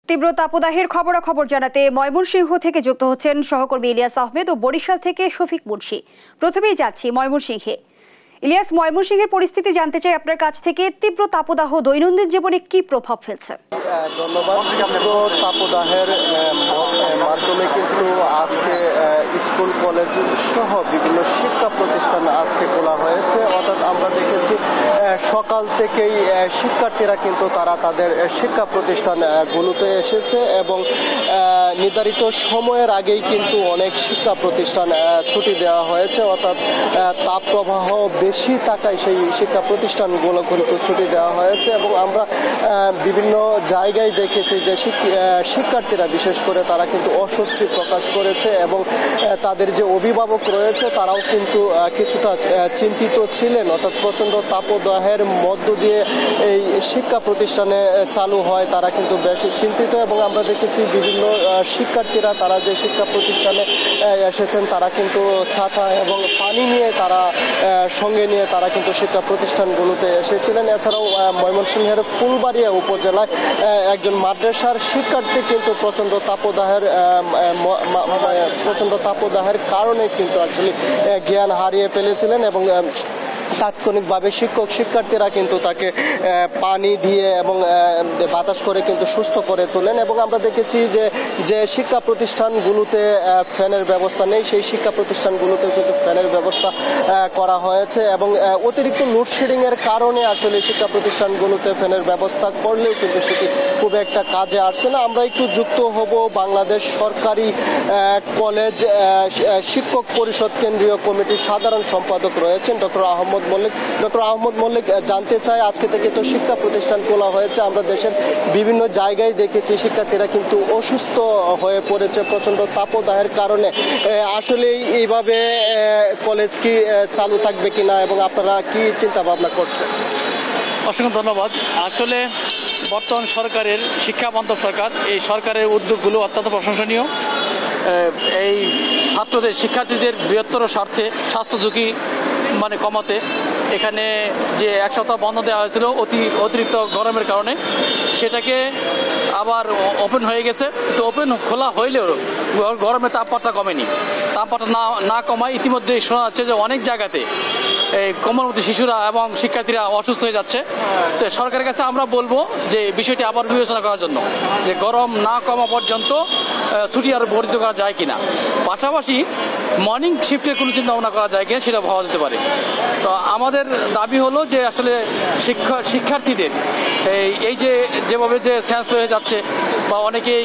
তীব্র তাপদাহের খবরাখবর জানাতে ময়মনসিংহ থেকে যুক্ত হচ্ছেন সহকর্মী ইলিয়াস আহমেদ ও বরিশাল থেকে শফিক মুন্সি। প্রথমেই যাচ্ছি ময়মনসিংহে। ইলিয়াস, ময়মনসিংহের পরিস্থিতি জানতে চাই আপনার কাছ থেকে। তীব্র তাপদাহ দৈনন্দিন জীবনে কি প্রভাব ফেলছে? ধন্যবাদ। তীব্র তাপদাহের মাধ্যমে কিন্তু আজকে স্কুল কলেজ সহ বিভিন্ন শিক্ষা প্রতিষ্ঠান আজকে খোলা হয়েছে। অর্থাৎ আমরা দেখেছি সকাল থেকেই শিক্ষার্থীরা কিন্তু তারা তাদের শিক্ষা প্রতিষ্ঠানগুলোতে এসেছে এবং নির্ধারিত সময়ের আগেই কিন্তু অনেক শিক্ষা প্রতিষ্ঠান ছুটি দেওয়া হয়েছে। অর্থাৎ তাপপ্রবাহ বেশি থাকায় সেই শিক্ষা প্রতিষ্ঠানগুলো কিন্তু ছুটি দেওয়া হয়েছে এবং আমরা বিভিন্ন জায়গায় দেখেছি যে শিক্ষার্থীরা বিশেষ করে তারা কিন্তু অস্বস্তি প্রকাশ করেছে এবং তাদের যে অভিভাবক রয়েছে তারাও কিন্তু কিছুটা চিন্তিত ছিলেন। অর্থাৎ প্রচণ্ড তাপদাহের মধ্য দিয়ে এই শিক্ষা প্রতিষ্ঠানে চালু হয় তারা কিন্তু বেশি চিন্তিত এবং আমরা দেখেছি বিভিন্ন শিক্ষার্থীরা তারা যে শিক্ষা প্রতিষ্ঠানে এসেছেন তারা কিন্তু ছাতা এবং পানি নিয়ে তারা সঙ্গে নিয়ে তারা কিন্তু শিক্ষা প্রতিষ্ঠানগুলোতে এসেছিলেন। এছাড়াও ময়মনসিংহের ফুলবাড়িয়া উপজেলায় একজন মাদ্রাসার শিক্ষার্থী কিন্তু প্রচণ্ড তাপদাহের কারণে কিন্তু আসলে জ্ঞান হারিয়ে ফেলেছিলেন এবং তাৎক্ষণিকভাবে শিক্ষার্থীরা কিন্তু তাকে পানি দিয়ে এবং বাতাস করে কিন্তু সুস্থ করে তোলেন এবং আমরা দেখেছি যে শিক্ষা প্রতিষ্ঠানগুলোতে ফ্যানের ব্যবস্থা নেই সেই শিক্ষা প্রতিষ্ঠানগুলোতে কিন্তু ফ্যানের ব্যবস্থা করা হয়েছে এবং অতিরিক্ত লোডশেডিং এর কারণে আসলে শিক্ষা প্রতিষ্ঠানগুলোতে ফ্যানের ব্যবস্থা করলেও কিন্তু সেটি খুব একটা কাজে আসছে না। আমরা একটু যুক্ত হব বাংলাদেশ সরকারি কলেজ শিক্ষক পরিষদ কেন্দ্রীয় কমিটির সাধারণ সম্পাদক রয়েছেন ডক্টর আহমদ মল্লিক। জানতে চাই, আজকে থেকে তো শিক্ষা প্রতিষ্ঠান খোলা হয়েছে, আমরা দেশের বিভিন্ন জায়গায় দেখেছি শিক্ষার্থীরা কিন্তু অসুস্থ হয়ে পড়েছে প্রচন্ড তাপদাহের কারণে। আসলে এইভাবে কলেজ কি চালু থাকবে কিনা এবং আপনারা কি চিন্তা ভাবনা করছেন? অসংখ্য ধন্যবাদ। আসলে বর্তমান সরকারের শিক্ষা মন্ত্রক সরকার, এই সরকারের উদ্যোগগুলো অত্যন্ত প্রশংসনীয়। এই ছাত্রদের শিক্ষার্থীদের বৃহত্তর স্বার্থে স্বাস্থ্য ঝুঁকি কমাতে এখানে যে এক সপ্তাহ বন্ধ দেওয়া হয়েছিল অতিরিক্ত গরমের কারণে, সেটাকে আবার ওপেন হয়ে গেছে। তো ওপেন খোলা হইলেও গরমের তাপমাত্রা কমেনি। তাপমাত্রা না কমায় ইতিমধ্যে শোনা যাচ্ছে যে অনেক জায়গাতে এই কোমলমতি শিশুরা এবং শিক্ষার্থীরা অসুস্থ হয়ে যাচ্ছে। তো সরকারের কাছে আমরা বলবো যে বিষয়টি আবার বিবেচনা করার জন্য, যে গরম না কমা পর্যন্ত ছুটি আরও বর্ধিত করা যায় কিনা, পাশাপাশি মর্নিং শিফটের কোনো চিন্তা ভাবনা করা যায় কিনা সেটা ভাবা যেতে পারে। তো আমাদের দাবি হলো যে আসলে শিক্ষার্থীদের এই যেভাবে যে সেন্স হয়ে যাচ্ছে বা অনেকেই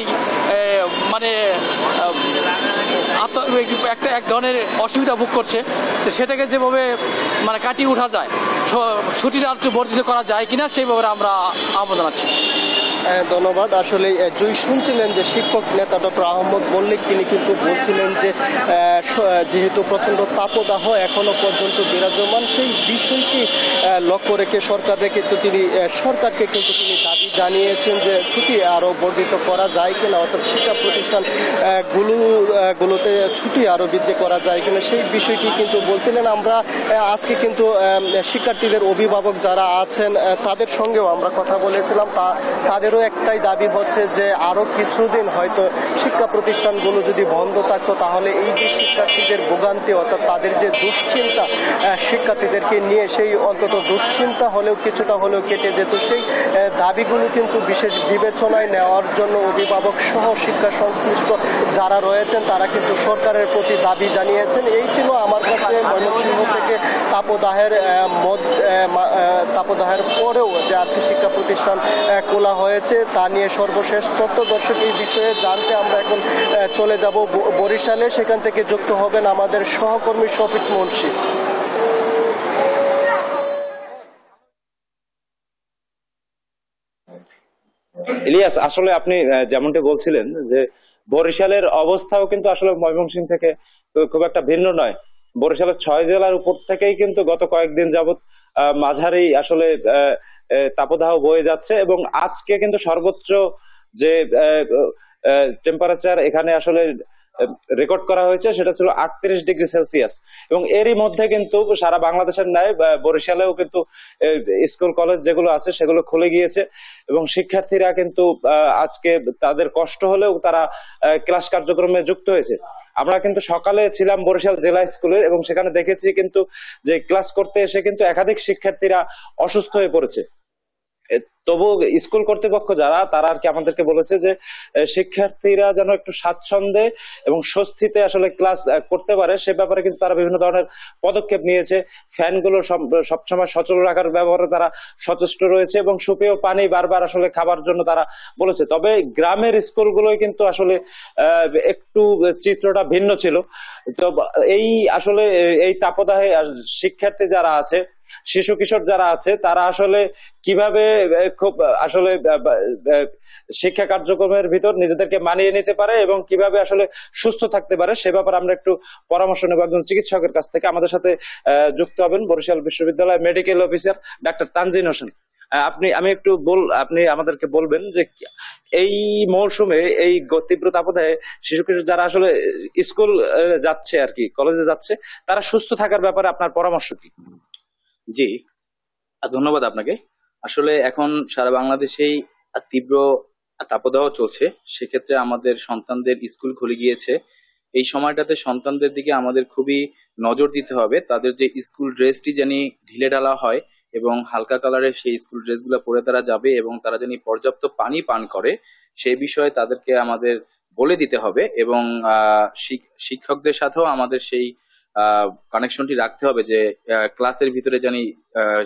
এক ধরনের অসুবিধা ভোগ করছে, তো সেটাকে যেভাবে কাটিয়ে ওঠা যায়, ছুটিটা আর একটু বর্ধিত করা যায় কিনা সেই ব্যাপারে আমরা আহ্বান জানাচ্ছি। ধন্যবাদ। আসলে শুনছিলেন যে শিক্ষক নেতা ডক্টর আহমদ মল্লিক, তিনি কিন্তু বলছিলেন যে যেহেতু প্রচণ্ড তাপদাহ এখনো পর্যন্ত বিরাজমান, সেই বিষয়টি লক্ষ্য রেখে সরকারকে কিন্তু তিনি দাবি জানিয়েছেন যে ছুটি আরও বর্ধিত করা যায় কিনা, অর্থাৎ শিক্ষা প্রতিষ্ঠান গুলোতে ছুটি আরও বৃদ্ধি করা যায় কিনা সেই বিষয়টি কিন্তু বলছিলেন। আমরা আজকে কিন্তু শিক্ষার্থীদের অভিভাবক যারা আছেন তাদের সঙ্গেও আমরা কথা বলেছিলাম। তাদেরও একটাই দাবি হচ্ছে যে আরো কিছুদিন হয়তো শিক্ষা প্রতিষ্ঠানগুলো যদি বন্ধ থাকতো তাহলে এই যে শিক্ষার্থীদের ভোগান্তি, অর্থাৎ তাদের যে দুশ্চিন্তা শিক্ষার্থীদেরকে নিয়ে, সেই অন্তত দুশ্চিন্তা হলেও কিছুটা হলেও কেটে যেত। সেই দাবিগুলো কিন্তু বিশেষ বিবেচনায় নেওয়ার জন্য অভিভাবক সহ শিক্ষা সংশ্লিষ্ট যারা রয়েছেন তারা কিন্তু সরকারের প্রতি দাবি জানিয়েছেন। এই ছিল আমার কাছে ময়মনসিংহ থেকে তাপদাহের পরেও যে আজকে শিক্ষা প্রতিষ্ঠান খোলা হয়েছে তা নিয়ে সর্বশেষ তথ্য। দর্শক, এই বিষয়ে জানতে আমরা এখন চলে যাব বরিশালে, সেখান থেকে যুক্ত হবেন আমাদের সহকর্মী শফিক মুন্সি। ইলিয়াস, আসলে আপনি যেমনটি বলছিলেন যে বরিশালের অবস্থাও কিন্তু আসলে ময়মনসিংহ থেকে খুব একটা ভিন্ন নয়। বরিশালের 6 জেলার উপর থেকেই কিন্তু গত কয়েকদিন যাবত মাঝারি আসলে তাপদাহ বয়ে যাচ্ছে এবং আজকে কিন্তু সর্বোচ্চ যে টেম্পারেচার এখানে আসলে রেকর্ড করা হয়েছে সেটা ছিল 38°C, এবং এরই মধ্যে কিন্তু সারা বাংলাদেশের ন্যায় বরিশালেও কিন্তু স্কুল কলেজ যেগুলো আছে সেগুলো খুলে গিয়েছে, এবং শিক্ষার্থীরা কিন্তু আজকে তাদের কষ্ট হলেও তারা ক্লাস কার্যক্রমে যুক্ত হয়েছে। আমরা কিন্তু সকালে ছিলাম বরিশাল জেলা স্কুলে, এবং সেখানে দেখেছি কিন্তু যে ক্লাস করতে এসে কিন্তু একাধিক শিক্ষার্থীরা অসুস্থ হয়ে পড়েছে। তবু স্কুল কর্তৃপক্ষ যারা, তারা আর কি আমাদেরকে বলেছে যে শিক্ষার্থীরা যেন একটু স্বাচ্ছন্দ্যে এবং স্বস্তিতে আসলে ক্লাস করতে পারে, সে ব্যাপারে কিন্তু তারা বিভিন্ন ধরনের পদক্ষেপ নিয়েছে। ফ্যানগুলো সবসময় সচল রাখার ব্যাপারে তারা সচেষ্ট রয়েছে, এবং সুপেয় পানি বারবার আসলে খাবার জন্য তারা বলেছে। তবে গ্রামের স্কুলগুলোই কিন্তু আসলে একটু চিত্রটা ভিন্ন ছিল। তো এই আসলে এই তাপদাহে শিক্ষার্থী যারা আছে, শিশু কিশোর যারা আছে, তারা আসলে কিভাবে খুব আসলে শিক্ষা কার্যক্রমের ভিতর নিজেদেরকে মানিয়ে নিতে পারে এবং কিভাবে আসলে সুস্থ থাকতে পারে, সে ব্যাপারে আমরা একটু পরামর্শ নেব একজন চিকিৎসকের কাছ থেকে। আমাদের সাথে যুক্ত হবেন বরিশাল বিশ্ববিদ্যালয় medical officer doctor Tanzin Hossain. আপনি আমাদেরকে বলবেন যে এই মৌসুমে এই তীব্র তাপদাহে শিশু কিশোর যারা আসলে স্কুল যাচ্ছে আর কি, কলেজে যাচ্ছে, তারা সুস্থ থাকার ব্যাপারে আপনার পরামর্শ কি? জি, ধন্যবাদ আপনাকে। আসলে এখন সারা বাংলাদেশেই তীব্র তাপদাহ চলছে, সেক্ষেত্রে আমাদের সন্তানদের স্কুল খুলে গিয়েছে। এই সময়টাতে সন্তানদের দিকে আমাদের খুবই নজর দিতে হবে। তাদের যে স্কুল ড্রেসটি জানি ঢিলে ঢালা হয় এবং হালকা কালারের সেই স্কুল ড্রেসগুলো পরে তারা যাবে, এবং তারা জানি পর্যাপ্ত পানি পান করে, সেই বিষয়ে তাদেরকে আমাদের বলে দিতে হবে। এবং শিক্ষকদের সাথেও আমাদের সেই কানেকশনটি রাখতে হবে যে ক্লাসের ভিতরে জানি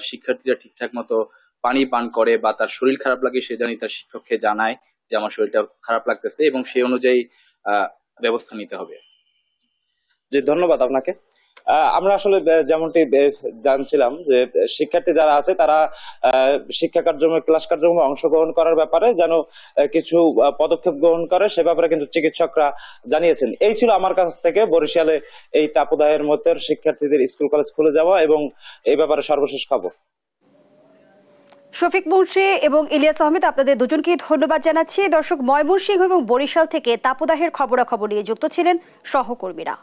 শিক্ষার্থীরা ঠিকঠাক মতো পানি পান করে, বা তার শরীর খারাপ লাগে সে জানি তার শিক্ষককে জানায় যে আমার শরীরটা খারাপ লাগতেছে, এবং সেই অনুযায়ী ব্যবস্থা নিতে হবে। জি, ধন্যবাদ আপনাকে। আমরা আসলে যেমনটি জানছিলাম যে শিক্ষার্থী যারা আছে তারা শিক্ষা কার্যক্রমে ক্লাস কার্যক্রমে অংশগ্রহণ করার ব্যাপারে যেন কিছু পদক্ষেপ গ্রহণ করে, সে ব্যাপারে কিন্তু চিকিৎসকরা জানিয়েছেন। এই ছিল আমার কাছ থেকে বরিশালে এই তাপদাহের মধ্যে শিক্ষার্থীদের স্কুল কলেজ খুলে যাওয়া এবং এই ব্যাপারে সর্বশেষ খবর। শফিক মুন্সি এবং ইলিয়াস আহমেদ, আপনাদের দুজনকে ধন্যবাদ জানাচ্ছি। দর্শক, ময়মনসিংহ এবং বরিশাল থেকে তাপদাহের খবরাখবর নিয়ে যুক্ত ছিলেন সহকর্মীরা।